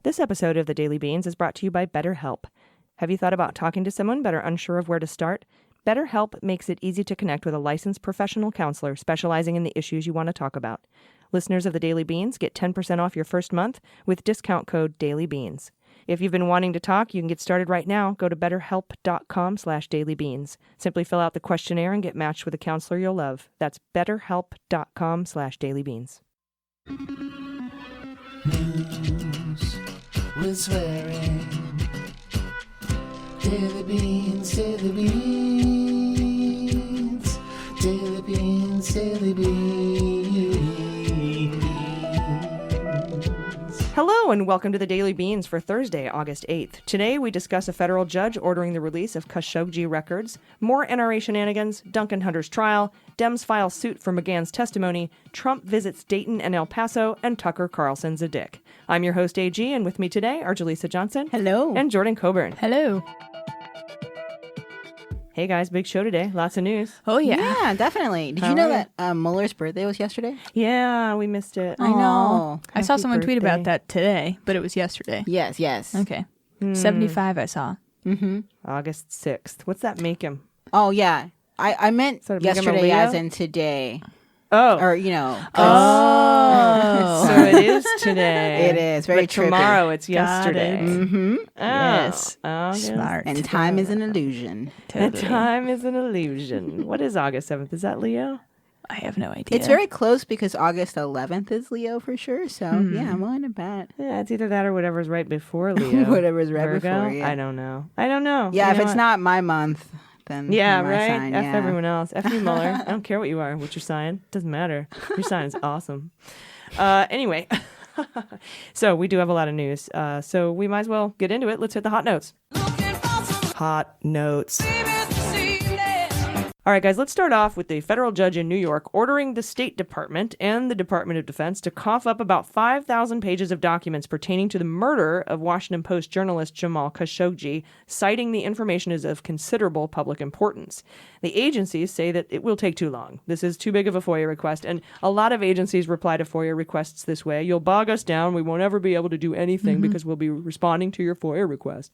This episode of the Daily Beans is brought to you by BetterHelp. Have you thought about talking to someone but are unsure of where to start? BetterHelp makes it easy to connect with a licensed professional counselor specializing in the issues you want to talk about. Listeners of the Daily Beans get 10% off your first month with discount code DailyBeans. If you've been wanting to talk, you can get started right now. Go to betterhelp.com/dailybeans. Simply fill out the questionnaire and get matched with a counselor you'll love. That's betterhelp.com/dailybeans. News with swearing. Daily Beans, Daily Beans. Daily Beans, Daily Beans. Hello and welcome to the Daily Beans for Thursday, August 8th. Today we discuss a federal judge ordering the release of Khashoggi records, more NRA shenanigans, Duncan Hunter's trial, Dems file suit for McGahn's testimony, Trump visits Dayton and El Paso, and Tucker Carlson's a dick. I'm your host AG, and with me today are Jaleesa Johnson. Hello. And Jordan Coburn. Hello. Hey guys, big show today. Lots of news. Oh, yeah. Yeah, definitely. Did you know that Mueller's birthday was yesterday? Yeah, we missed it. I know. I saw Happy someone tweet birthday. about that today, but it was yesterday. Yes. Okay. 75 I saw. August 6th. What's that make him? Oh, yeah. I meant So make him a yesterday Leo? as in today. Oh. Or, you know. Oh. So it is today. It is. Very but trippy. tomorrow it's Got yesterday. it. Mm-hmm. Oh. Yes. August. Smart. And time is an illusion. And Totally. time is an illusion. What is August 7th? Is that Leo? I have no idea. It's very close because August 11th is Leo for sure. So, yeah, I'm willing to bet. Yeah, it's either that or whatever's right before Leo. Whatever's right Virgo? before, yeah. I don't know. Yeah, You if know it's what? not my month, then Yeah, my right? sign, F yeah. everyone else. F you, Mueller. I don't care what you are, what your sign. Doesn't matter. Your sign is awesome. Anyway, so we do have a lot of news. So we might as well get into it. Let's hit the hot notes. Hot notes. All right, guys, let's start off with the federal judge in New York ordering the State Department and the Department of Defense to cough up about 5,000 pages of documents pertaining to the murder of Washington Post journalist Jamal Khashoggi, citing the information as of considerable public importance. The agencies say that it will take too long. This is too big of a FOIA request, and a lot of agencies reply to FOIA requests this way. You'll bog us down. We won't ever be able to do anything because we'll be responding to your FOIA request.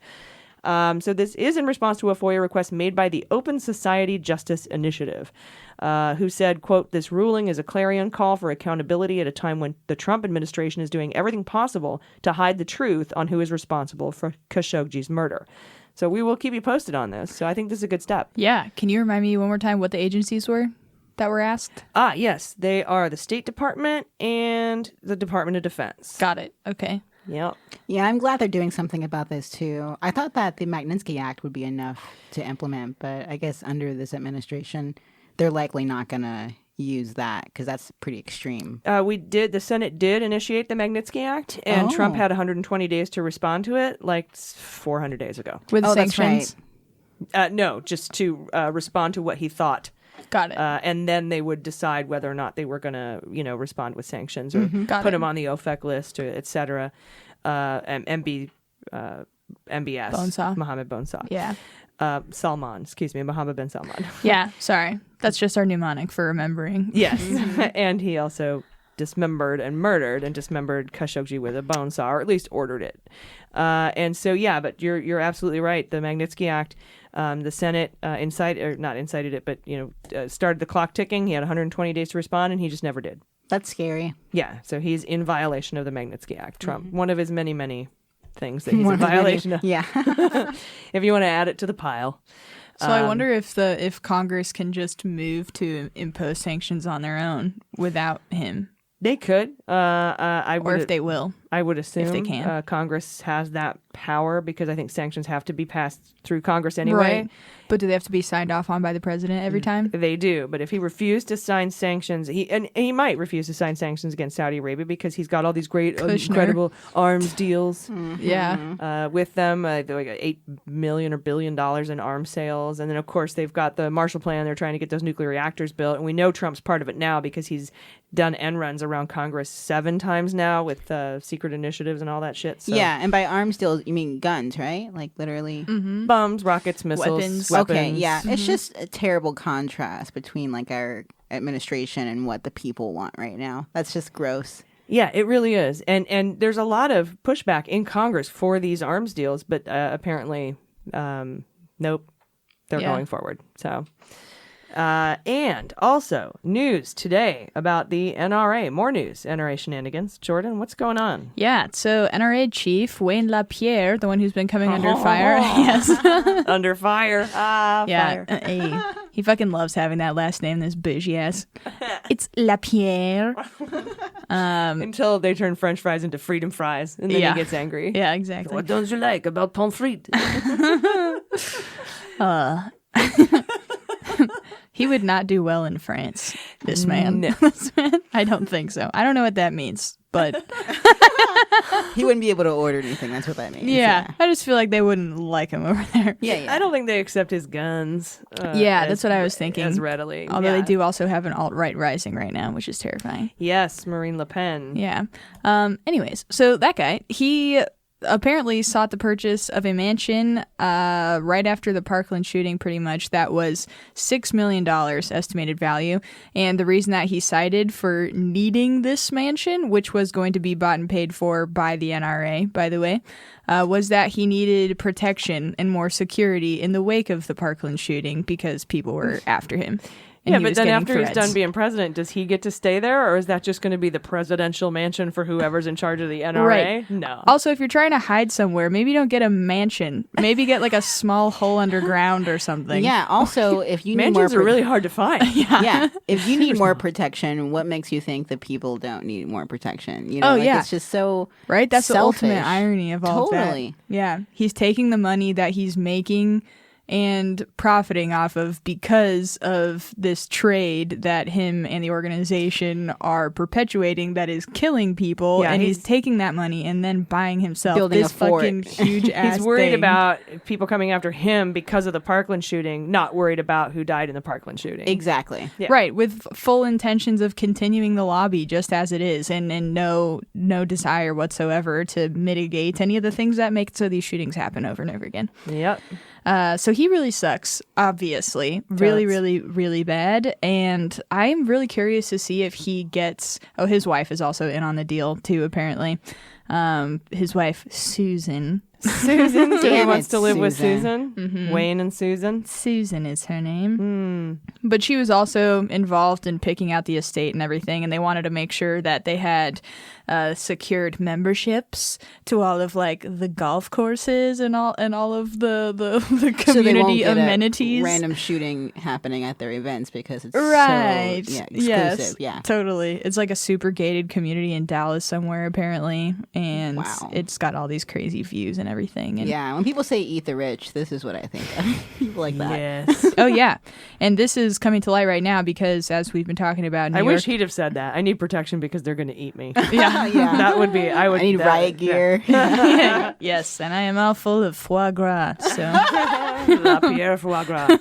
So this is in response to a FOIA request made by the Open Society Justice Initiative, who said, quote, "This ruling is a clarion call for accountability at a time when the Trump administration is doing everything possible to hide the truth on who is responsible for Khashoggi's murder." So we will keep you posted on this. So I think this is a good step. Yeah. Can you remind me one more time what the agencies were that were asked? Yes, they are the State Department and the Department of Defense. Got it. Okay. Yep. Yeah, I'm glad they're doing something about this too. I thought that the Magnitsky Act would be enough to implement, but I guess under this administration, they're likely not going to use that because that's pretty extreme. The Senate did initiate the Magnitsky Act, and Oh. Trump had 120 days to respond to it, like 400 days ago. With Oh, that's sanctions? No, just to respond to what he thought. Got it. And then they would decide whether or not they were going to, respond with sanctions or Got put it. him on the OFAC list, or et cetera. MBS. Bonesaw. Mohammed Bonesaw. Yeah. Mohammed bin Salman. Yeah. Sorry. That's just our mnemonic for remembering. Yes. And he also dismembered and murdered and dismembered Khashoggi with a bone saw, or at least ordered it. And so, yeah, but you're absolutely right. The Magnitsky Act, the Senate not incited it, but, started the clock ticking. He had 120 days to respond, and he just never did. That's scary. Yeah, so he's in violation of the Magnitsky Act. Trump, one of his many, many things that he's One in of the many- violation of. Yeah. If you want to add it to the pile. So I wonder if Congress can just move to impose sanctions on their own without him, They could. I or would. if they will. I would assume they can. Congress has that power because I think sanctions have to be passed through Congress anyway. Right. But do they have to be signed off on by the president every time? They do, but if he refused to sign sanctions, he might refuse to sign sanctions against Saudi Arabia because he's got all these great, Kushner. incredible arms deals Yeah. with them, like $8 million or $1 billion in arms sales, and then of course they've got the Marshall Plan. They're trying to get those nuclear reactors built, and we know Trump's part of it now because he's done end runs around Congress 7 times now with secret initiatives and all that shit. So. Yeah, and by arms deals, you mean guns, right? Like literally. Bombs, rockets, missiles, Weapons. Okay, weapons. yeah. It's just a terrible contrast between like our administration and what the people want right now. That's just gross. Yeah, it really is. And there's a lot of pushback in Congress for these arms deals, but apparently, nope, they're Yeah. going forward. So, and also news today about the NRA. More news, NRA shenanigans. Jordan, what's going on? Yeah, so NRA chief Wayne LaPierre, the one who's been coming under fire. Yes. Under fire. Yeah. Fire. Hey, he fucking loves having that last name, this bougie ass. It's LaPierre. Until they turn French fries into freedom fries, and then Yeah. he gets angry. Yeah, exactly. What don't you like about pommes frites? He would not do well in France, this man. No. This man. I don't think so. I don't know what that means, but He wouldn't be able to order anything. That's what that means. yeah, I just feel like they wouldn't like him over there. Yeah. I don't think they accept his guns. Yeah, that's what I was thinking. As readily. Although Yeah. they do also have an alt-right rising right now, which is terrifying. Yes, Marine Le Pen. Yeah. Anyways, so that guy, he apparently sought the purchase of a mansion right after the Parkland shooting, pretty much. That was $6 million estimated value. And the reason that he cited for needing this mansion, which was going to be bought and paid for by the NRA, by the way, was that he needed protection and more security in the wake of the Parkland shooting because people were after him. And Yeah, he but was then getting after he's threats. done being president, does he get to stay there, or is that just going to be the presidential mansion for whoever's in charge of the NRA? Right. No. Also, if you're trying to hide somewhere, maybe don't get a mansion. Maybe get like a small hole underground or something. Yeah. Also, if you need more Mansions are really hard to find. yeah. If you need more protection, what makes you think the people don't need more protection? You know, Oh, yeah. it's just so Right? That's the ultimate selfish. irony of all of Totally. that. Yeah. He's taking the money that he's making and profiting off of because of this trade that him and the organization are perpetuating that is killing people. Yeah, and he's he's- taking that money and then buying himself Building this a fort. fucking huge ass He's worried thing. about people coming after him because of the Parkland shooting, not worried about who died in the Parkland shooting. exactly. Yeah. Right, with full intentions of continuing the lobby just as it is, and no desire whatsoever to mitigate any of the things that make so these shootings happen over and over again. Yep. So he really sucks, obviously, really, Totes. really, really bad. And I'm really curious to see if he gets. Oh, his wife is also in on the deal too, apparently. His wife Susan. Susan. So he Damn wants it, to live with Susan. Susan. Wayne and Susan. Susan is her name. But she was also involved in picking out the estate and everything, and they wanted to make sure that they had secured memberships to all of like the golf courses and all of the So they won't community get a amenities. random shooting happening at their events because it's Right. so exclusive. Yes. Yeah. Totally. It's like a super gated community in Dallas somewhere apparently, and Wow. it's got all these crazy views and everything. And Yeah. When people say eat the rich, this is what I think of. People like that. Yes. oh yeah, and this is coming to light right now because as we've been talking about, New I York, wish he'd have said that. I need protection because they're going to eat me. yeah. Yeah. That would be. I would. I need that- riot gear. Yes, and I am all full of foie gras. So La Pierre foie gras.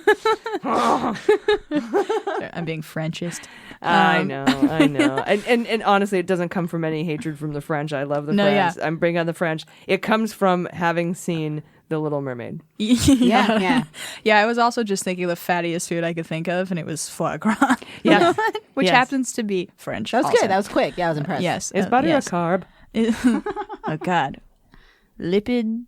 I'm being Frenchist. I know. And honestly, it doesn't come from any hatred from the French. I love the No, French. yeah. I'm bringing on the French. It comes from having seen The Little Mermaid. Yeah. Yeah. Yeah, I was also just thinking the fattiest food I could think of, and it was foie gras. Yeah. Which Yes. happens to be French. That was also. good. That was quick. Yeah, I was impressed. Yes. Is butter yes. a carb? Oh God, lipids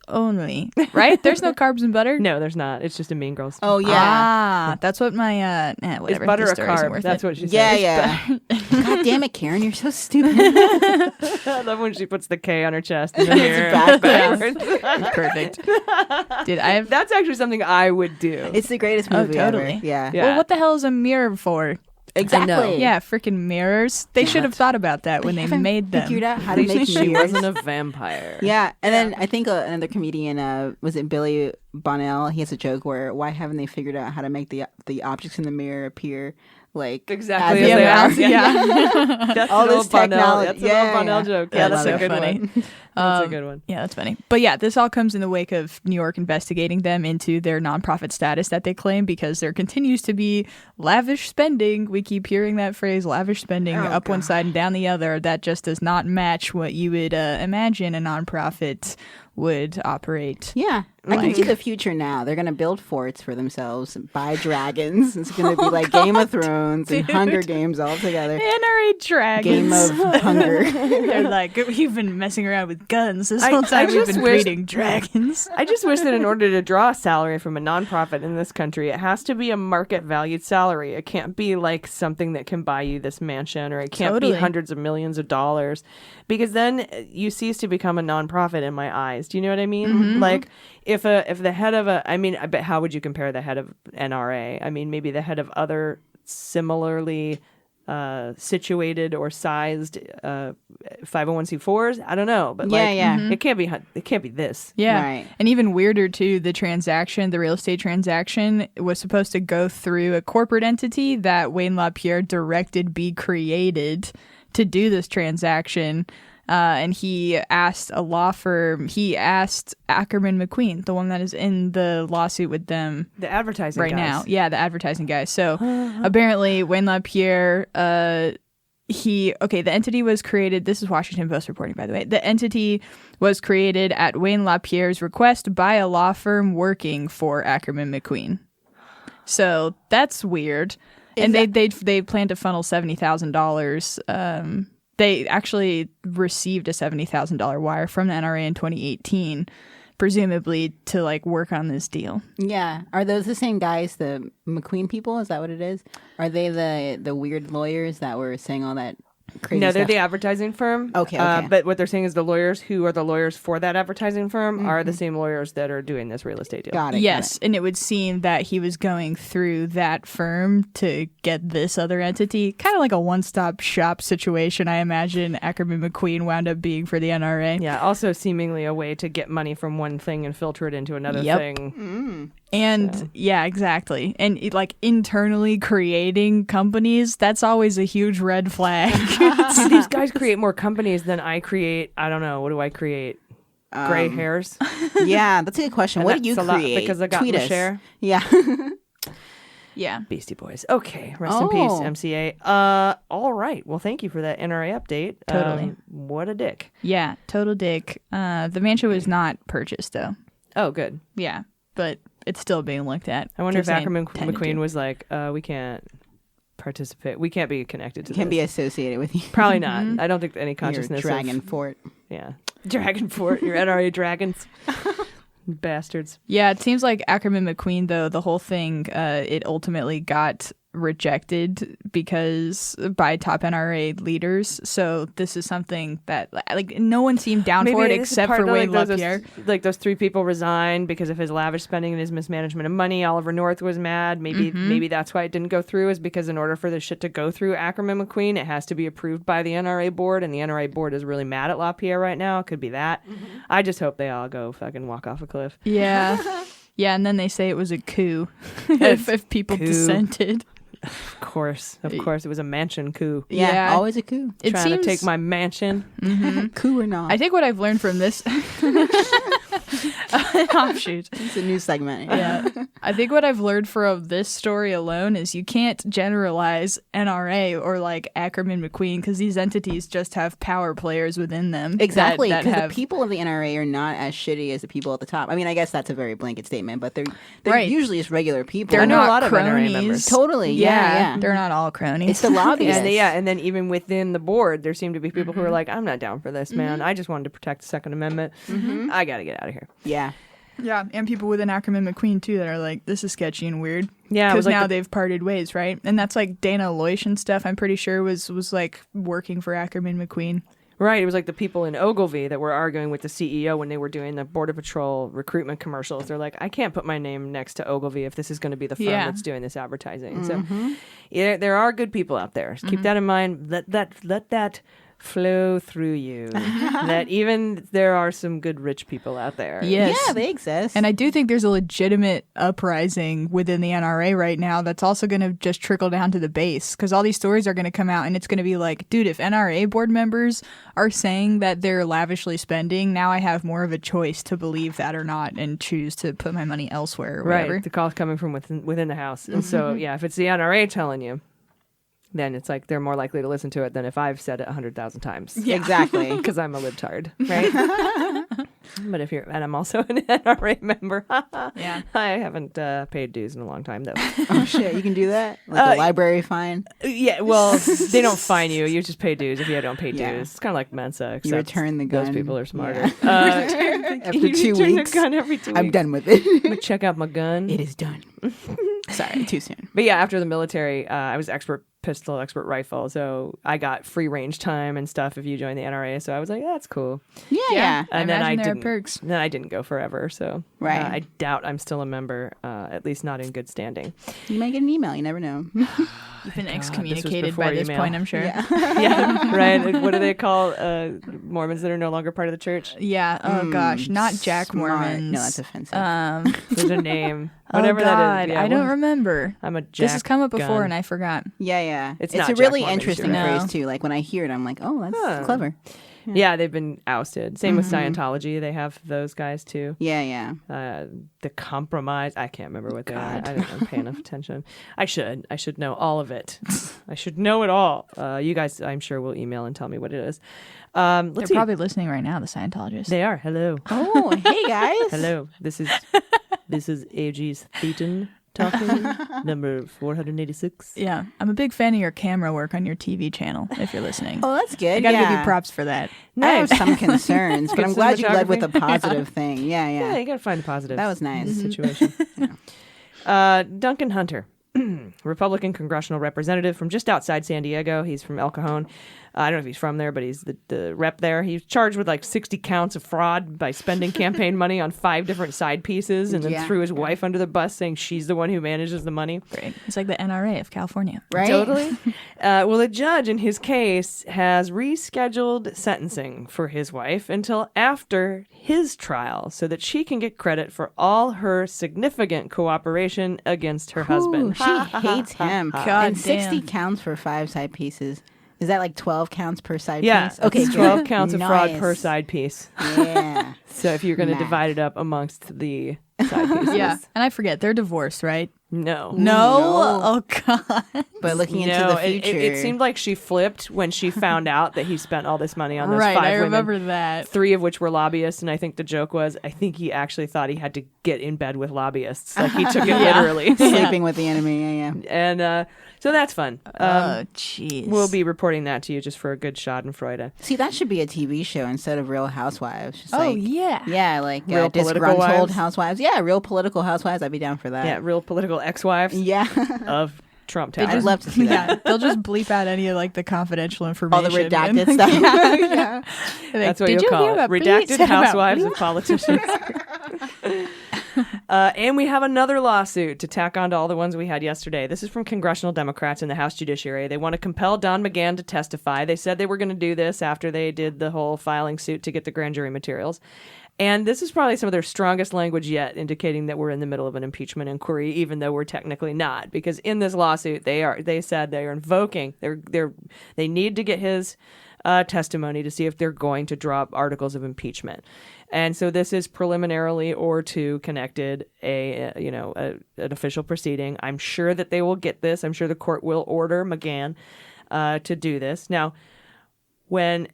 only. Right? There's no carbs in butter. No, there's not. It's just a Mean Girls. Oh, yeah. Ah, that's what my whatever. Is butter the a story isn't carb? worth That's it. what she said. Yeah, yeah. God damn it, Karen. You're so stupid. I love when she puts the K on her chest and the mirror backwards. It's perfect. Dude, I have. That's actually something I would do. It's the greatest Oh, movie totally. ever. Yeah. Yeah. Well, what the hell is a mirror for? Exactly. Yeah, freaking mirrors. They should have thought about that when they haven't made them. Figured out how to At least make she mirrors. wasn't a vampire. Yeah, and then I think another comedian, was it Billy Bonnell? He has a joke where why haven't they figured out how to make the objects in the mirror appear like Exactly as as they they are? are. Yeah. That's All an this old Bonnell. technology. That's an Yeah, old Bonnell yeah. joke. Yeah, Yeah, that's that's a so good funny. one. That's a good one. Yeah, that's funny. But yeah, this all comes in the wake of New York investigating them into their nonprofit status that they claim because there continues to be lavish spending. We keep hearing that phrase, lavish spending, up one side and down the other. That just does not match what you would imagine a nonprofit would operate. Yeah, I can see the future now. They're gonna build forts for themselves, buy dragons. It's gonna be like Game of Thrones and Hunger Games all together. NRA dragons. Game of Hunger. They're like, we've been messing around with guns this I whole time. We've just been wish- breeding dragons. I just wish that in order to draw a salary from a nonprofit in this country, it has to be a market valued salary. It can't be like something that can buy you this mansion, or it can't Totally. be hundreds of millions of dollars, because then you cease to become a nonprofit in my eyes. Do you know what I mean? Like if the head of I bet how would you compare the head of NRA? I mean, maybe the head of other similarly situated or sized 501c4s. I don't know, but it can't be this. Yeah. Right. And even weirder too, the real estate transaction was supposed to go through a corporate entity that Wayne LaPierre directed be created to do this transaction. And he asked a law firm, he asked Ackerman McQueen, the one that is in the lawsuit with them The advertising right guys. now. Yeah, the advertising guy. So apparently Wayne LaPierre, the entity was created. This is Washington Post reporting, by the way. The entity was created at Wayne LaPierre's request by a law firm working for Ackerman McQueen. So that's weird. And they plan to funnel $70,000. They actually received a $70,000 wire from the NRA in 2018, presumably to like work on this deal. Yeah. Are those the same guys, the McQueen people? Is that what it is? Are they the weird lawyers that were saying all that crazy No, stuff? they're the advertising firm. Okay. But what they're saying is the lawyers who are the lawyers for that advertising firm are the same lawyers that are doing this real estate deal. Got it. Yes, and it would seem that he was going through that firm to get this other entity, kind of like a one-stop shop situation. I imagine Ackerman McQueen wound up being for the NRA. Yeah, also seemingly a way to get money from one thing and filter it into another Yep. thing. And yeah, exactly. And like internally creating companies, that's always a huge red flag. See, these guys create more companies than I create. I don't know. What do I create? Gray hairs? Yeah, that's a good question. And What do you that's a lot create? because I got Tweet my us. share. Yeah. Yeah. Beastie Boys. Okay. Rest in peace, Oh. MCA. All right. Well, thank you for that NRA update. Totally. What a dick. Yeah, total dick. The mansion was not purchased though. Oh, good. Yeah, but it's still being looked at. I wonder They're if saying Ackerman tended McQueen to. was like, we can't participate. We can't be connected to Can this. be associated with you. Probably not. I don't think any consciousness Your dragon of... fort. Yeah. Dragon Fort. Your NRA dragons. Bastards. Yeah, it seems like Ackerman McQueen, though, the whole thing, it ultimately got rejected because by top NRA leaders. So this is something that like no one seemed down for it this is except part for of, Wayne like, LaPierre. those three people resigned because of his lavish spending and his mismanagement of money. Oliver North was mad. Maybe that's why it didn't go through, is because in order for this shit to go through Ackerman McQueen, it has to be approved by the NRA board, and the NRA board is really mad at LaPierre right now. It could be that. I just hope they all go fucking walk off a cliff. Yeah. Yeah, and then they say it was a coup if people coup. dissented. Of course, it was a mansion coup. Yeah, Yeah. always a coup. It Trying seems to take my mansion. Coup or not. I think what I've learned from this offshoot. It's a new segment. Yeah. I think what I've learned from this story alone is you can't generalize NRA or like Ackerman McQueen because these entities just have power players within them. Exactly, that because have the people of the NRA are not as shitty as the people at the top. I mean, I guess that's a very blanket statement, but they're Right. usually just regular people. they're I know a not lot of NRA cronies. members. Totally, yeah. They're not all cronies. It's the lobbyists. And then even within the board, there seem to be people who are like, I'm not down for this, man. I just wanted to protect the Second Amendment. I got to get out of here. Yeah. Yeah, and people within Ackerman McQueen too that are like, this is sketchy and weird. Yeah, it because was like now the- they've parted ways, right? And that's like Dana Loesch and stuff. I'm pretty sure was like working for Ackerman McQueen. Right. It was like the people in Ogilvy that were arguing with the CEO when they were doing the Border Patrol recruitment commercials. They're like, I can't put my name next to Ogilvy if this is going to be the firm Yeah. that's doing this advertising. So yeah, there are good people out there. Keep that in mind. Let that flow through you. That even there are some good rich people out there. Yes. Yeah, they exist. And I do think there's a legitimate uprising within the NRA right now that's also going to just trickle down to the base because all these stories are going to come out and it's going to be like, dude, if NRA board members are saying that they're lavishly spending, now I have more of a choice to believe that or not and choose to put my money elsewhere or whatever. Right. The call's coming from within the house. And so, yeah, if it's the NRA telling you, then it's like they're more likely to listen to it than if I've said it 100,000 times. Exactly. Because I'm a libtard, right? but if you're, and I'm also an NRA member. Yeah. I haven't paid dues in a long time though. Oh shit, you can do that? Like a library fine? Yeah, well, they don't fine you. You just pay dues if you don't pay dues. Yeah. It's kind of like Mensa, except You return the gun. those people are smarter. After You 2 return weeks, the gun every 2 weeks. I'm done with it. I'm gonna check out my gun. It is done. Sorry, too soon. But yeah, after the military, I was expert pistol, expert rifle, so I got free range time and stuff if you join the NRA. So I was like, that's cool. Yeah. And then imagine there are didn't. perks. Then I didn't go forever. So Right. I doubt I'm still a member, at least not in good standing. You might get an email. You never know. You've been this was excommunicated before by this email. point, I'm sure. Yeah. Yeah, right. What do they call Mormons that are no longer part of the church? Oh gosh, not Jack Smart. Mormons. No, that's offensive. There's a name. Whatever oh God, that is. Yeah, I don't remember. I'm a Jack This has come up before gun. and I forgot. Yeah. It's It's not a Jack really Mormon, interesting you're right. phrase too. Like when I hear it, I'm like, oh, that's Huh. clever. Yeah, they've been ousted. Same with Scientology. They have those guys too. Yeah. The compromise. I can't remember what they are. I'm paying enough attention. I should know all of it. I should know it all. You guys, I'm sure, will email and tell me what it is. They're Let's see. probably listening right now, the Scientologists. They are. Hello. Oh, hey guys. Hello. This is AG's Thetan talking, number 486. Yeah, I'm a big fan of your camera work on your TV channel, if you're listening. Oh, that's good. I gotta give yeah. you props for that. I have Nice. some concerns, but Good I'm glad you led cinematography. with a positive thing. Yeah. Yeah, you gotta find the positives. That was nice. in the situation. Duncan Hunter, Republican congressional representative from just outside San Diego. He's from El Cajon. I don't know if he's from there, but he's the rep there. He's charged with like 60 counts of fraud by spending campaign money on 5 different side pieces and then Yeah. threw his wife under the bus saying she's the one who manages the money. Great. It's like the NRA of California. Right? Totally. Well, the judge in his case has rescheduled sentencing for his wife until after his trial so that she can get credit for all her significant cooperation against her husband. Ooh, she hates him. God and 60 damn. counts for 5 side pieces. Is that like 12 counts per side Yeah, piece? Okay, it's good. 12 counts of fraud Nice. per side piece. Yeah. So if you're going to Math. divide it up amongst the side pieces. Yeah, and I forget they're divorced, right? No. No. no. Oh God. But looking into No, the future. it seemed like she flipped when she found out that he spent all this money on those Right, 5 I women. remember that. 3 of which were lobbyists, and I think the joke was, I think he actually thought he had to get in bed with lobbyists. Like he took it Yeah. literally. sleeping with the enemy. Yeah. And so that's fun. Oh jeez. We'll be reporting that to you just for a good Schadenfreude. See, that should be a TV show instead of Real Housewives. Just Oh like, yeah. Yeah, like Real political disgruntled wives? housewives. Yeah, real political housewives. I'd be down for that. Yeah, real political ex-wives Yeah. of Trump They Tower. I'd love to see that. Yeah, they'll just bleep out any of like the confidential information. All the redacted and- stuff. Yeah. That's what Did you'll you call hear it. about Pete Redacted said about housewives me? of politicians. And we have another lawsuit to tack on to all the ones we had yesterday. This is from congressional Democrats in the House Judiciary. They want to compel Don McGahn to testify. They said they were going to do this after they did the whole filing suit to get the grand jury materials. And this is probably some of their strongest language yet, indicating that we're in the middle of an impeachment inquiry, even though we're technically not. Because in this lawsuit, they said they are invoking, they need to get his testimony to see if they're going to drop articles of impeachment. And so this is preliminarily or to connected an official proceeding. I'm sure that they will get this. I'm sure the court will order McGahn to do this. Now, when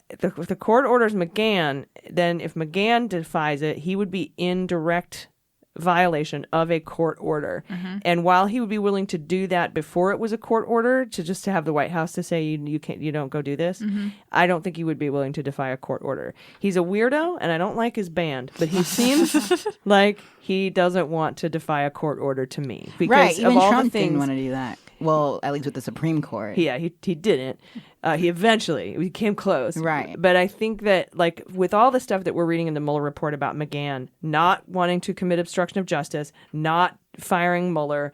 if the court orders McGahn, then if McGahn defies it, he would be in direct violation of a court order. And while he would be willing to do that before it was a court order, to have the White House to say you don't go do this, I don't think he would be willing to defy a court order. He's a weirdo, and I don't like his band, but he seems like he doesn't want to defy a court order to me because Right. of Even all Trump the things. didn't want to do that. Well, at least with the Supreme Court. Yeah, he didn't. He came close. Right. But I think that, like, with all the stuff that we're reading in the Mueller report about McGahn not wanting to commit obstruction of justice, not firing Mueller,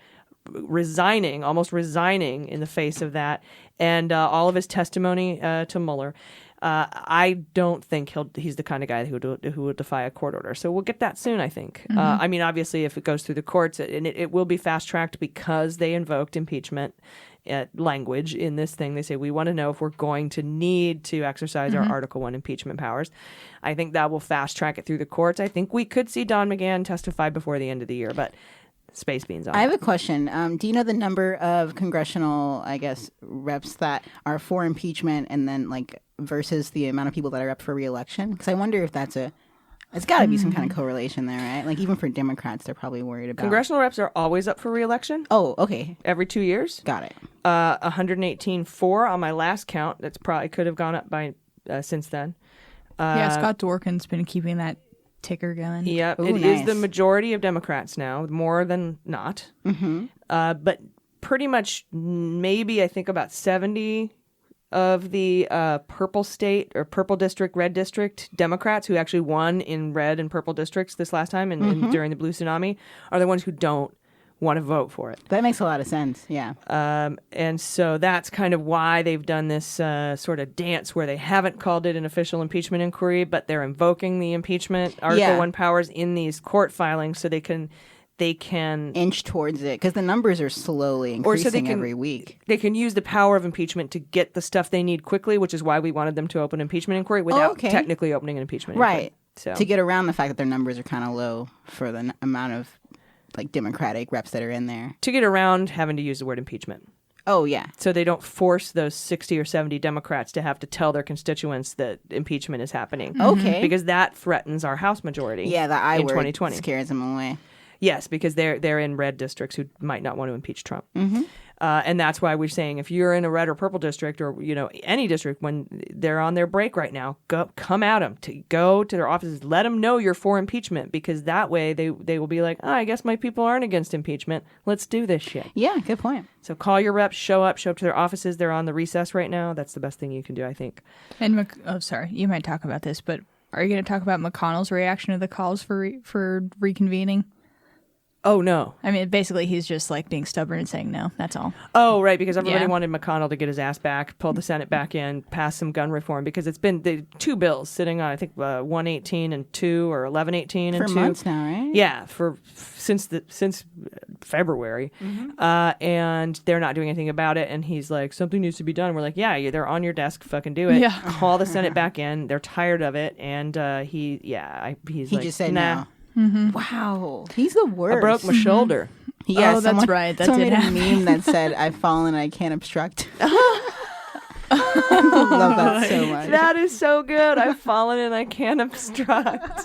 almost resigning in the face of that, and all of his testimony to Mueller, I don't think he's the kind of guy who would defy a court order. So we'll get that soon, I think. I mean, obviously, if it goes through the courts, and it will be fast-tracked because they invoked impeachment language in this thing. They say, we want to know if we're going to need to exercise our Article 1 impeachment powers. I think that will fast-track it through the courts. I think we could see Don McGahn testify before the end of the year, but space beans on I that. have a question. Do you know the number of congressional, reps that are for impeachment and then versus the amount of people that are up for re-election? Because I wonder if that's a It's got to be some kind of correlation there, right? Like even for Democrats, they're probably worried about. Congressional reps are always up for re-election Oh, okay, every 2 years. got it. 118.4 on my last count. That's probably could have gone up by since then. Yeah, Scott Dworkin's been keeping that ticker going. Yep, Ooh, it is the nice. majority of Democrats now, more than not. Mm-hmm. But pretty much, maybe I think about 70 of the purple state or purple district, red district Democrats who actually won in red and purple districts this last time and during the blue tsunami are the ones who don't want to vote for it. That makes a lot of sense. Yeah. And so that's kind of why they've done this sort of dance where they haven't called it an official impeachment inquiry, but they're invoking the impeachment Article 1 powers in these court filings so they can Inch towards it because the numbers are slowly increasing every week. They can use the power of impeachment to get the stuff they need quickly, which is why we wanted them to open an impeachment inquiry without technically opening an impeachment inquiry. Right. So To get around the fact that their numbers are kind of low for the amount of like Democratic reps that are in there. to get around having to use the word impeachment. Oh, yeah. So they don't force those 60 or 70 Democrats to have to tell their constituents that impeachment is happening. Okay. Because that threatens our House majority. Yeah, the I in word 2020. scares them away. Yes, because they're in red districts who might not want to impeach Trump. And that's why we're saying if you're in a red or purple district or any district when they're on their break right now, come at them, go to their offices, let them know you're for impeachment because that way they will be like, I guess my people aren't against impeachment. Let's do this shit. Yeah, good point. So call your reps, show up to their offices. They're on the recess right now. That's the best thing you can do, I think. And sorry, you might talk about this, but are you going to talk about McConnell's reaction to the calls for reconvening? Oh, no. I mean, basically, he's just like being stubborn and saying no. That's all. Oh, right, because everybody Yeah. wanted McConnell to get his ass back, pull the Senate back in, pass some gun reform, because it's been the two bills sitting on, I think, 118 and 2 or 1118 and For 2. months now, right? Yeah, since February. And they're not doing anything about it. And he's like, something needs to be done. We're like, yeah, they're on your desk. Fucking do it. Yeah. Call the Senate back in. They're tired of it. And he's He like, just said nah. no. Wow, he's the worst. I broke my shoulder. Yeah, Oh, that's right. That someone did made a meme that said, "I've fallen, I can't obstruct." I love that so much. That is so good. I've fallen and I can't obstruct.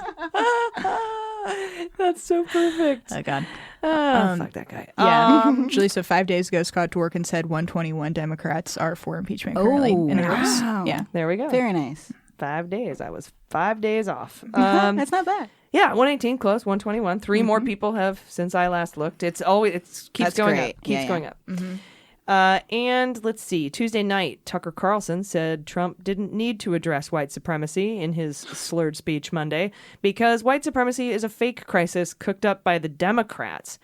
That's so perfect. Oh, God. Fuck that guy. Yeah. Actually, so 5 days ago, Scott Dworkin said 121 Democrats are for impeachment currently in the House. wow. Yeah. There we go. Very nice. 5 days. I was 5 days off. That's not bad. Yeah, 118 close, 121. 3 more people have since I last looked. It keeps That's going great. up. Keeps Yeah, going yeah. up. And let's see. Tuesday night, Tucker Carlson said Trump didn't need to address white supremacy in his slurred speech Monday because white supremacy is a fake crisis cooked up by the Democrats.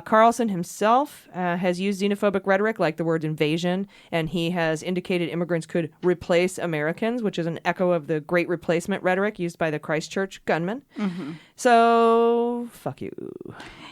Carlson himself has used xenophobic rhetoric like the word invasion, and he has indicated immigrants could replace Americans, which is an echo of the Great Replacement rhetoric used by the Christchurch gunmen. So, fuck you.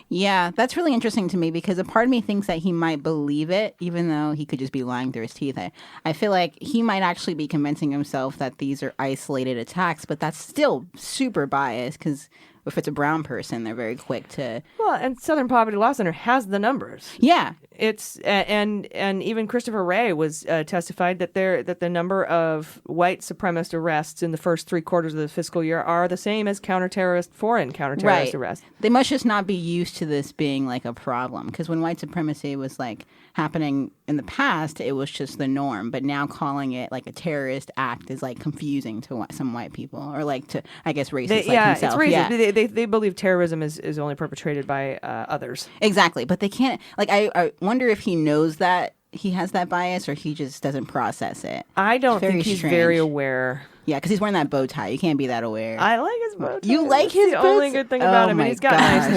Yeah, that's really interesting to me because a part of me thinks that he might believe it, even though he could just be lying through his teeth. I feel like he might actually be convincing himself that these are isolated attacks, but that's still super biased because if it's a brown person, they're very quick to. Well, and Southern Poverty Law Center has the numbers. Yeah. It's and even Christopher Wray was testified that the number of white supremacist arrests in the first 3 quarters of the fiscal year are the same as foreign counterterrorist arrests. They must just not be used to this being like a problem because when white supremacy was like happening in the past, it was just the norm. But now calling it like a terrorist act is like confusing to some white people or like to I guess racists himself. It's racist. Yeah. They believe terrorism is only perpetrated by others. Exactly, but they can't. Like, I wonder if he knows that he has that bias, or he just doesn't process it. I don't Very think he's strange. very aware. Yeah, because he's wearing that bow tie. You can't be that aware. I like his bow tie. You like That's his the bow only tie? good thing about Oh him, my and he's got nice gosh.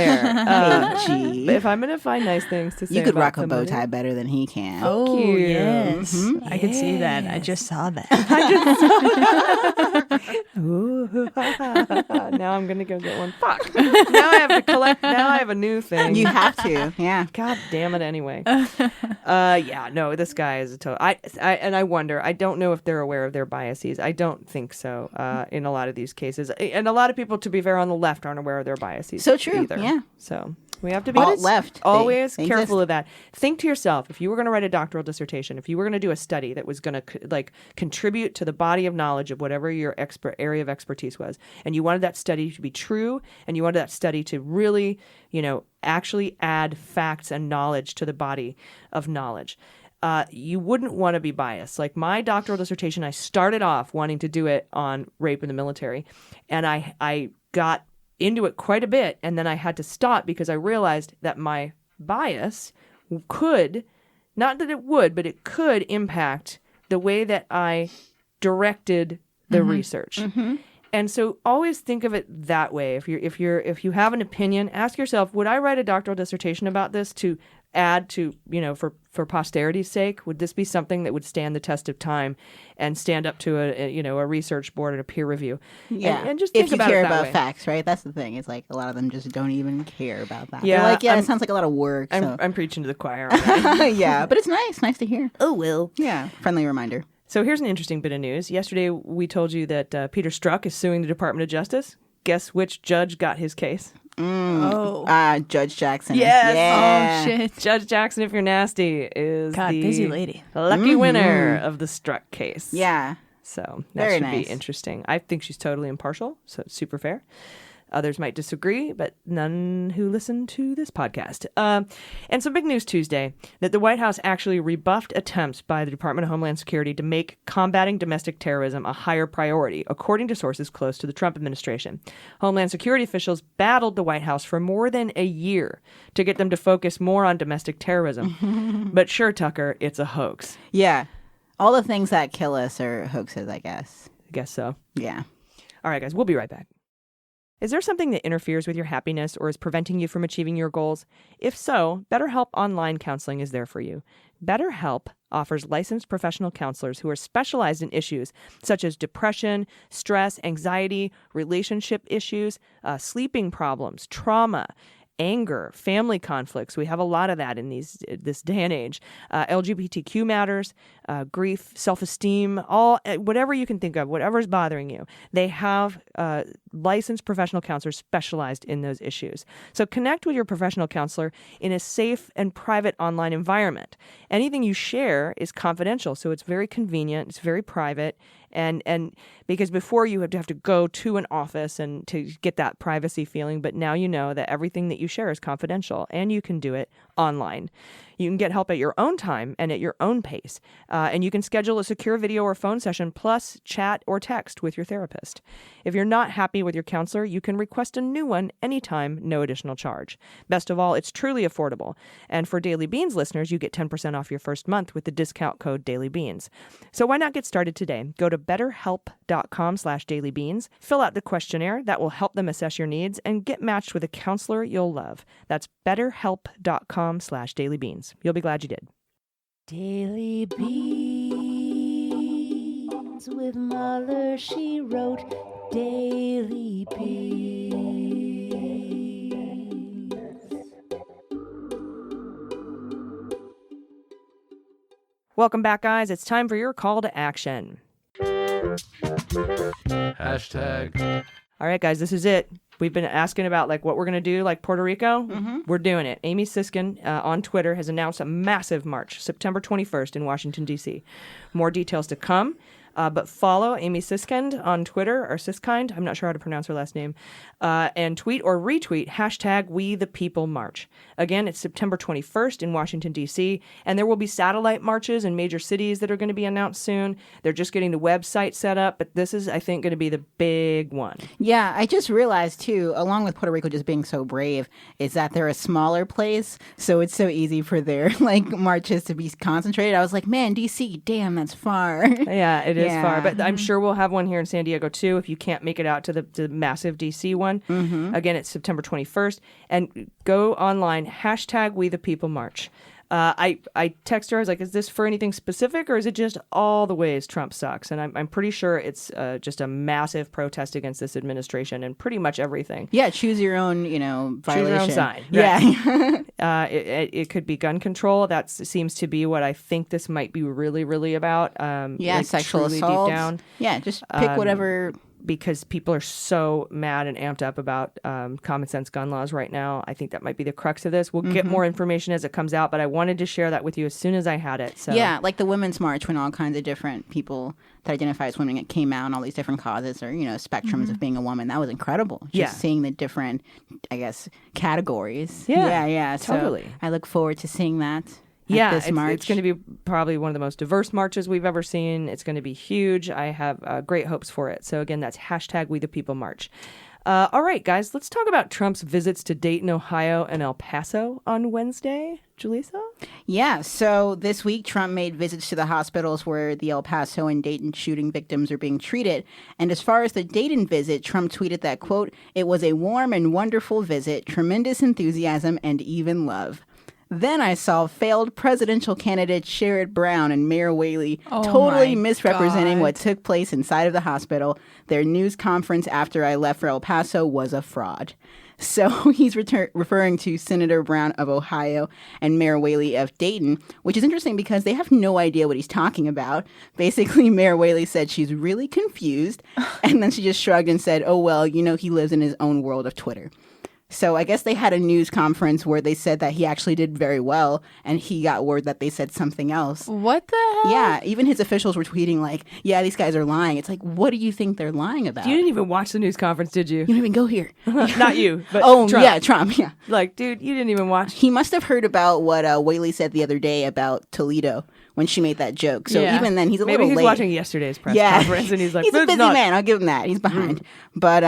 hair. Hey, G. But if I'm gonna find nice things to say, You could about rock a bow somebody- tie better than he can. Oh, you. yes. I could see that. I just saw that. Now I'm gonna go get one. Fuck. Now I have to collect. Now I have a new thing. You have to. Yeah. God damn it. Anyway. Yeah. No. This guy is a total. I wonder. I don't know if they're aware of their biases. I don't think so. In a lot of these cases, and a lot of people, to be fair, on the left aren't aware of their biases. So true, Either. yeah. So We have to be Alt left. always They careful exist. of that. Think to yourself, if you were going to write a doctoral dissertation, if you were going to do a study that was going to contribute to the body of knowledge of whatever your area of expertise was, and you wanted that study to be true, and you wanted that study to really, actually add facts and knowledge to the body of knowledge, you wouldn't want to be biased. Like my doctoral dissertation, I started off wanting to do it on rape in the military, and I got into it quite a bit, and then I had to stop because I realized that my bias could, not that it would, but it could impact the way that I directed the research. And so always think of it that way. If you have an opinion, ask yourself, would I write a doctoral dissertation about this to add to, for posterity's sake? Would this be something that would stand the test of time and stand up to a research board and a peer review? Yeah, and just think if you about care it that about way. facts, right? That's the thing. It's like a lot of them just don't even care about that. Yeah, They're like, I'm- it sounds like a lot of work. So. I'm preaching to the choir. on that. Yeah, but it's nice to hear. Oh, well. Yeah, friendly reminder. So here's an interesting bit of news. Yesterday, we told you that Peter Strzok is suing the Department of Justice. Guess which judge got his case? Oh. Judge Jackson. Yes. Yeah. Oh, shit. Judge Jackson, if you're nasty, is God, the busy lady. lucky winner of the Strzok case. Yeah. So that Very should nice. be interesting. I think she's totally impartial, so it's super fair. Others might disagree, but none who listen to this podcast. And some big news Tuesday that the White House actually rebuffed attempts by the Department of Homeland Security to make combating domestic terrorism a higher priority, according to sources close to the Trump administration. Homeland Security officials battled the White House for more than a year to get them to focus more on domestic terrorism. But sure, Tucker, it's a hoax. Yeah. All the things that kill us are hoaxes, I guess. I guess so. Yeah. All right, guys, we'll be right back. Is there something that interferes with your happiness or is preventing you from achieving your goals? If so, BetterHelp Online Counseling is there for you. BetterHelp offers licensed professional counselors who are specialized in issues such as depression, stress, anxiety, relationship issues, sleeping problems, trauma, anger, family conflicts. We have a lot of that in this day and age. LGBTQ matters, grief, self-esteem, whatever you can think of, whatever's bothering you. They have licensed professional counselors specialized in those issues. So connect with your professional counselor in a safe and private online environment. Anything you share is confidential, so it's very convenient, it's very private, and because before you have to go to an office and to get that privacy feeling, but now you know that everything that you share is confidential and you can do it online. You can get help at your own time and at your own pace, and you can schedule a secure video or phone session plus chat or text with your therapist. If you're not happy with your counselor, you can request a new one anytime, no additional charge. Best of all, it's truly affordable. And for Daily Beans listeners, you get 10% off your first month with the discount code DailyBeans. So why not get started today? Go to betterhelp.com/dailybeans, fill out the questionnaire that will help them assess your needs, and get matched with a counselor you'll love. That's betterhelp.com/dailybeans. You'll be glad you did. Daily Beans with Mother, she wrote Daily Beans. Welcome back, guys. It's time for your call to action. Hashtag. All right, guys, this is it. We've been asking about what we're going to do, like Puerto Rico. We're doing it. Amy Siskin on Twitter has announced a massive march, September 21st in Washington, D.C. More details to come. But follow Amy Siskind on Twitter, or Siskind, I'm not sure how to pronounce her last name, and tweet or retweet hashtag #WeThePeopleMarch. Again, it's September 21st in Washington, D.C., and there will be satellite marches in major cities that are going to be announced soon. They're just getting the website set up, but this is, I think, going to be the big one. Yeah, I just realized too, along with Puerto Rico just being so brave, is that they're a smaller place, so it's so easy for their marches to be concentrated. I was like, man, DC, damn, that's far. Yeah, it is Yeah. far, but I'm sure we'll have one here in San Diego too if you can't make it out to the massive DC one. Again, it's September 21st, and go online, hashtag #WeThePeopleMarch. I text her, I was like, is this for anything specific or is it just all the ways Trump sucks? And I'm pretty sure it's just a massive protest against this administration and pretty much everything. Yeah, choose your own, violation. Choose your own side. Yeah. It could be gun control. That seems to be what I think this might be really, really about. Yeah, like sexual truly assault. Deep down. Yeah, just pick whatever because people are so mad and amped up about common sense gun laws right now. I think that might be the crux of this. We'll get more information as it comes out, but I wanted to share that with you as soon as I had it. So Yeah, like the Women's March, when all kinds of different people that identify as women came out, and all these different causes or, spectrums of being a woman. That was incredible. Just seeing the different, I guess, categories. Yeah. totally. So I look forward to seeing that. Yeah, March. it's going to be probably one of the most diverse marches we've ever seen. It's going to be huge. I have great hopes for it. So again, that's #WeThePeopleMarch. All right, guys, let's talk about Trump's visits to Dayton, Ohio and El Paso on Wednesday. Julissa? Yeah, so this week Trump made visits to the hospitals where the El Paso and Dayton shooting victims are being treated. And as far as the Dayton visit, Trump tweeted that, quote, "It was a warm and wonderful visit, tremendous enthusiasm and even love. Then I saw failed presidential candidates Sherrod Brown and Mayor Whaley totally misrepresenting what took place inside of the hospital. Their news conference after I left for El Paso was a fraud." So he's referring to Senator Brown of Ohio and Mayor Whaley of Dayton, which is interesting because they have no idea what he's talking about. Basically, Mayor Whaley said she's really confused, and then she just shrugged and said, "Oh, well, he lives in his own world of Twitter." So I guess they had a news conference where they said that he actually did very well, and he got word that they said something else. What the hell? Yeah, even his officials were tweeting like, "Yeah, these guys are lying." It's like, what do you think they're lying about? You didn't even watch the news conference, did you? You didn't even go here. Not you, but Trump. Yeah, Trump, yeah. Like, dude, you didn't even watch. He must have heard about what Whaley said the other day about Toledo when she made that joke. So Yeah. even then, he's a Maybe little he's late. watching yesterday's press conference, and he's like, he's a "That's busy not- man. I'll give him that. He's behind. But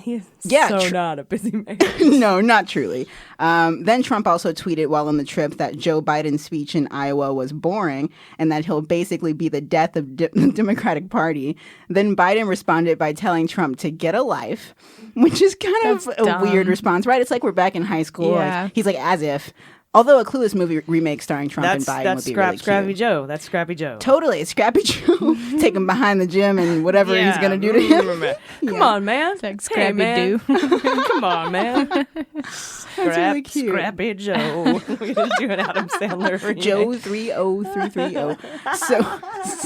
He's Yeah, so not a busy man. no, not truly. Then Trump also tweeted while on the trip that Joe Biden's speech in Iowa was boring and that he'll basically be the death of the Democratic Party. Then Biden responded by telling Trump to get a life, which is kind That's of a dumb. weird response, right? It's like we're back in high school. Yeah. He's like, as if. Although a Clueless movie remake starring Trump and Biden would be really Scrappy cute. Joe. That's Scrappy Joe. Totally. Scrappy Joe. Take him behind the gym and whatever he's going to do to him. Come on, man. It's like Hey, Scrappy man. Doo. Come on, man. really cute. Scrappy Joe. We're gonna do an Adam Sandler remake. Joe 30330. So,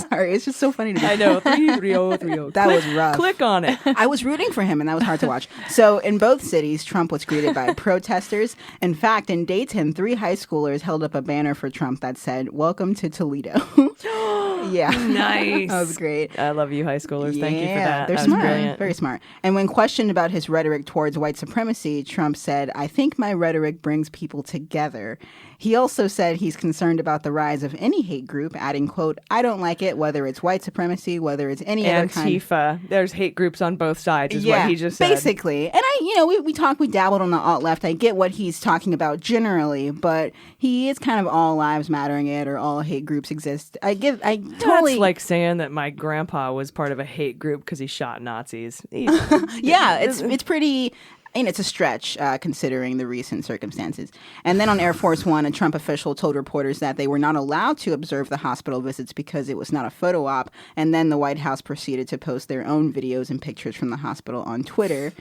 sorry. It's just so funny to me. I know. 33030. That was rough. Click on it. I was rooting for him, and that was hard to watch. So, in both cities, Trump was greeted by protesters. In fact, in Dayton, 3 high schoolers held up a banner for Trump that said, "Welcome to Toledo." Yeah. Nice. That was great. I love you, high schoolers. Thank you for that. They're That was smart. brilliant. Very smart. And when questioned about his rhetoric towards white supremacy, Trump said, "I think my rhetoric brings people together." He also said he's concerned about the rise of any hate group, adding, quote, "I don't like it, whether it's white supremacy, whether it's any other kind." Antifa. There's hate groups on both sides, is what he just said. Basically. And we dabbled on the alt left. I get what he's talking about generally, but he is kind of all lives mattering it or all hate groups exist. I totally That's like saying that my grandpa was part of a hate group because he shot Nazis. yeah, it's pretty. It's a stretch considering the recent circumstances. And then on Air Force One, a Trump official told reporters that they were not allowed to observe the hospital visits because it was not a photo op. And then the White House proceeded to post their own videos and pictures from the hospital on Twitter.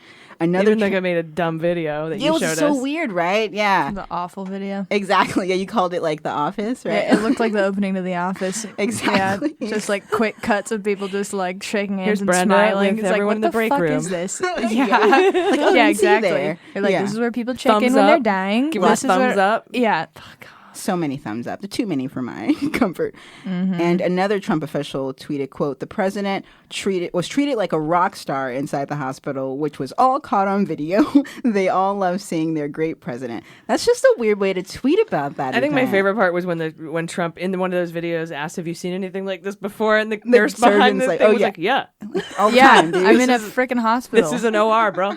You Another didn't think I made a dumb video that it you was showed so us. weird, right? Yeah, The awful video. exactly. Yeah, you called it like The Office, right? Yeah, it looked like the opening to The Office. Exactly. Yeah, just like quick cuts of people just like shaking hands Here's and Brenda smiling. with It's like, everyone what in the the break fuck room. is this? Yeah, oh, yeah, didn't see you exactly. there. They're like, Yeah. this is where people check Thumbs in when they're up. dying. Give This us is thumbs where- up. Yeah. So many thumbs up. Too many for my comfort. And another Trump official tweeted, quote, "The president was treated like a rock star inside the hospital, which was all caught on video. They all love seeing their great president." That's just a weird way to tweet about that. I think my event. favorite part was when Trump in one of those videos asked, "Have you seen anything like this before?" And the nurse behind surgeon's the like, thing "Oh, was yeah." like, "Yeah, All the Yeah, time, dude. I'm in a freaking hospital. this is an OR, bro."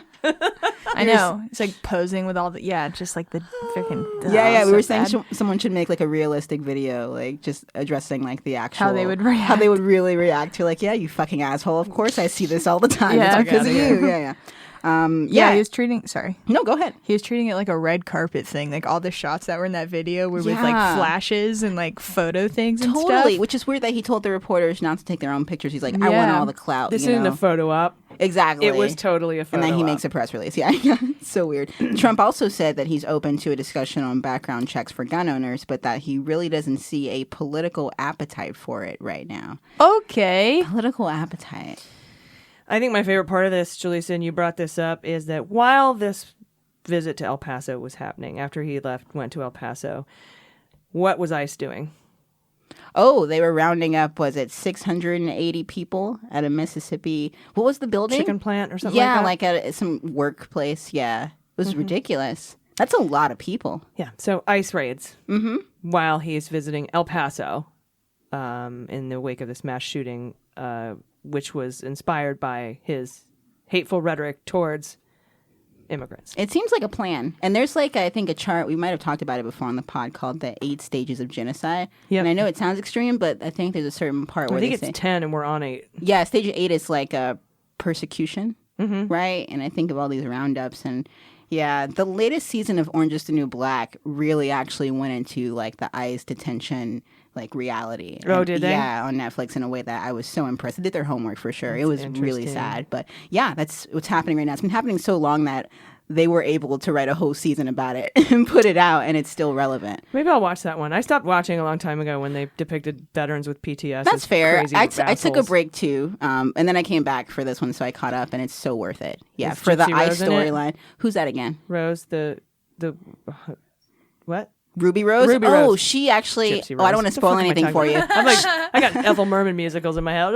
I know. It's like posing with all the just like the freaking. Yeah, we so were saying bad. someone should make like a realistic video, like just addressing like the actual How they would how they would really react to like, "Yeah, you fucking asshole. Of course I see this all the time. Yeah. It's because of Fuck you." Yeah. Yeah, he was treating. Sorry. No, go ahead. He was treating it like a red carpet thing. Like all the shots that were in that video were with like Yeah. flashes and like photo things and Totally, stuff. which is weird that he told the reporters not to take their own pictures. He's like, "I want Yeah. all the clout." This you isn't know? a photo op. Exactly. It was totally a photo And then he op. makes a press release. Yeah, it's so weird. Trump also said that he's open to a discussion on background checks for gun owners, but that he really doesn't see a political appetite for it right now. Okay. Political appetite. I think my favorite part of this, Jaleesa, and you brought this up, is that while this visit to El Paso was happening, after he went to El Paso, what was ICE doing? Oh, they were rounding up, was it 680 people at a Mississippi? What was the building? Chicken plant or something Yeah, like that? like at some workplace. Yeah. It was ridiculous. That's a lot of people. Yeah, so ICE raids while he's visiting El Paso in the wake of this mass shooting, which was inspired by his hateful rhetoric towards immigrants. It seems like a plan. And there's like, I think, a chart, we might have talked about it before on the pod, called the 8 stages of genocide. Yep. And I know it sounds extreme, but I think there's a certain part I where think they it's say, 10 and we're on 8. yeah, stage 8 is like a persecution, right? And I think of all these roundups and yeah, the latest season of Orange is the New Black really actually went into like the ICE detention like reality. Oh, And, did they? Yeah, on Netflix in a way that I was so impressed. They did their homework for sure. It was really interesting. sad, but yeah, that's what's happening right now. It's been happening so long that they were able to write a whole season about it and put it out, and it's still relevant. Maybe I'll watch that one. I stopped watching a long time ago when they depicted veterans with PTS. That's as fair. crazy I took a assholes. break too, and then I came back for this one, so I caught up, and it's so worth it. Yeah, Is for the Gypsy ICE Rose in it? storyline. Who's that again? Rose, the what? Ruby Rose? Ruby Oh, Rose. she actually. Gypsy Oh, I don't Rose. want to What the spoil fuck am I anything talking for you. about? I'm like, I got Ethel Merman musicals in my head.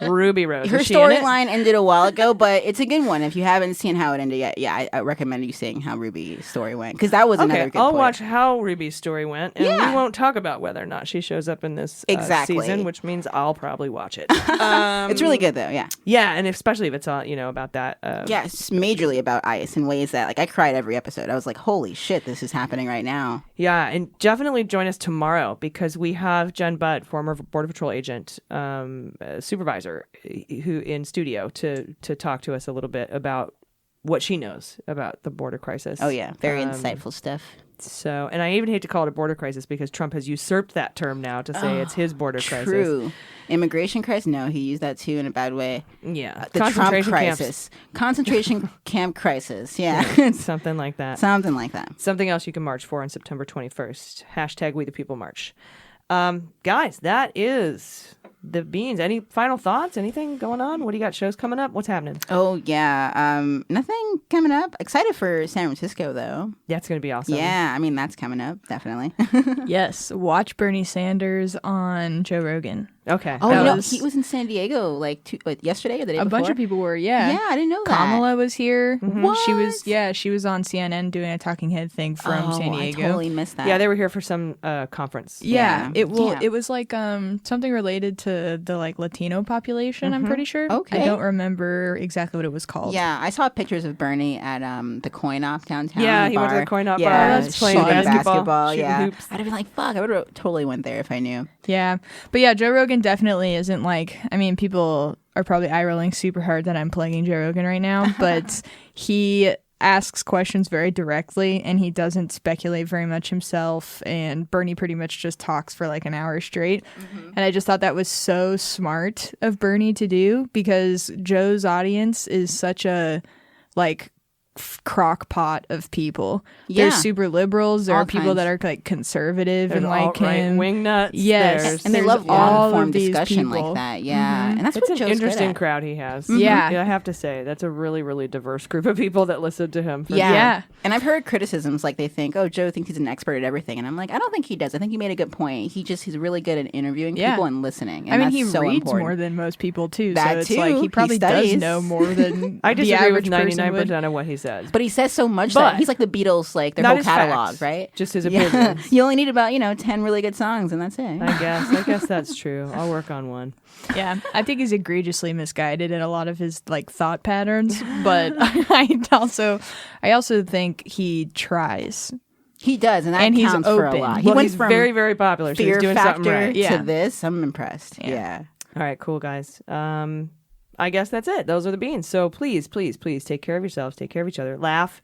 Ruby Rose. Her Is she in it? storyline ended a while ago, but it's a good one. If you haven't seen how it ended yet, yeah, I recommend you seeing how Ruby's story went, because that was another Okay, good I'll point. watch how Ruby's story went, and Yeah. we won't talk about whether or not she shows up in this Exactly. season, which means I'll probably watch it. It's really good though. Yeah, Yeah, and especially if it's about that. yeah, it's majorly about ICE in ways that like I cried every episode. I was like, holy shit, this is happening right now. Yeah, and definitely join us tomorrow because we have Jen Budd, former Border Patrol agent, supervisor, who in studio to talk to us a little bit about what she knows about the border crisis. Oh yeah, very insightful stuff. So, and I even hate to call it a border crisis because Trump has usurped that term now to say it's his border crisis. True. Immigration crisis? No, he used that too in a bad way. Yeah, The Trump concentration camps. crisis. Concentration camp crisis. Yeah. Something like that. Something like that. Something else you can march for on September 21st. Hashtag We the People March. Guys, that is the beans. Any final thoughts? Anything going on? What do you got? Shows coming up? What's happening? Oh, yeah. Nothing coming up. Excited for San Francisco, though. That's going to be awesome. Yeah, I mean, that's coming up, definitely. Yes, watch Bernie Sanders on Joe Rogan. Okay. Oh, That you know, was- he was in San Diego like yesterday or the day A before? bunch of people were, yeah. Yeah, I didn't know that. Kamala was here. She was, What? yeah, she was on CNN doing a talking head thing from San Diego. I totally missed that. Yeah, they were here for some conference. Yeah, Yeah. it will. Damn. It was like something related to the like Latino population. I'm pretty sure. Okay. I don't remember exactly what it was called. Yeah, I saw pictures of Bernie at the Coin Op downtown. Yeah, the he went to the bar. Coin Op bar. Yeah, That's playing shooting basketball, shooting yeah, hoops. I'd have been like, "Fuck!" I would have totally went there if I knew. Yeah, but yeah, Joe Rogan definitely isn't like. I mean, people are probably eye rolling super hard that I'm plugging Joe Rogan right now, but he asks questions very directly and he doesn't speculate very much himself. And Bernie pretty much just talks for like an hour straight. And I just thought that was so smart of Bernie to do because Joe's audience is such a like crock pot of people. Yeah. There's super liberals. There All are people kinds. that are like conservative There's and like him. wing nuts. Yes. There's- And they There's love all long of form these discussion people. like that. Yeah, and that's It's what an Joe's good interesting at. crowd he has. Yeah. I have to say that's a really, really diverse group of people that listen to him. For Yeah. Yeah. And I've heard criticisms like they think, oh, Joe thinks he's an expert at everything. And I'm like, I don't think he does. I think he made a good point. He's really good at interviewing Yeah. people and listening. And I mean, that's he so reads important. more than most people too. That so it's too. like He he probably does studies. know more than I the disagree with average person 99% would. of what he says. But he says so much But- that he's like the Beatles, like their Not whole his catalog, facts, right? just his Yeah. opinions. You only need about 10 really good songs, and that's it. I guess that's true. I'll work on one. Yeah, I think he's egregiously misguided in a lot of his like thought patterns, but I also think he tries. He does, and that And he's counts for a open. lot. He Well, went he's from very, very popular. So Fear he's doing Factor something right. Yeah. to this. I'm impressed. Yeah. Yeah. All right, cool guys. I guess that's it. Those are the beans. So please, please, please take care of yourselves. Take care of each other. Laugh,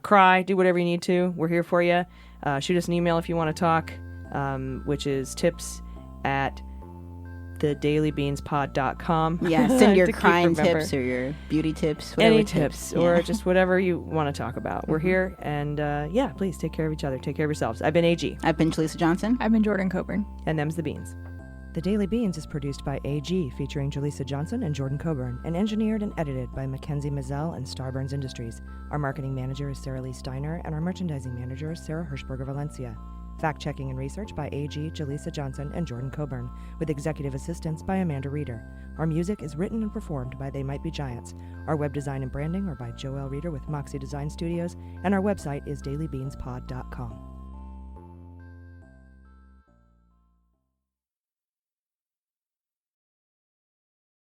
cry, do whatever you need to. We're here for you. Shoot us an email if you want to talk, which is tips@thedailybeanspod.com. Yeah, send your To keep crime remember. tips or your beauty tips, whatever Any tips or Yeah. Mm-hmm. just whatever you want to talk about. We're here. And yeah, please take care of each other. Take care of yourselves. I've been AG, I've been Jaleesa Johnson. I've been Jordan Coburn. and them's the beans. The Daily Beans is produced by AG, featuring Jaleesa Johnson and Jordan Coburn, and engineered and edited by Mackenzie Mazzell and Starburns Industries. Our marketing manager is Sarah Lee Steiner, and our merchandising manager is Sarah Hirschberger Valencia. Fact-checking and research by AG, Jaleesa Johnson, and Jordan Coburn, with executive assistance by Amanda Reeder. Our music is written and performed by They Might Be Giants. Our web design and branding are by Joelle Reeder with Moxie Design Studios, and our website is dailybeanspod.com.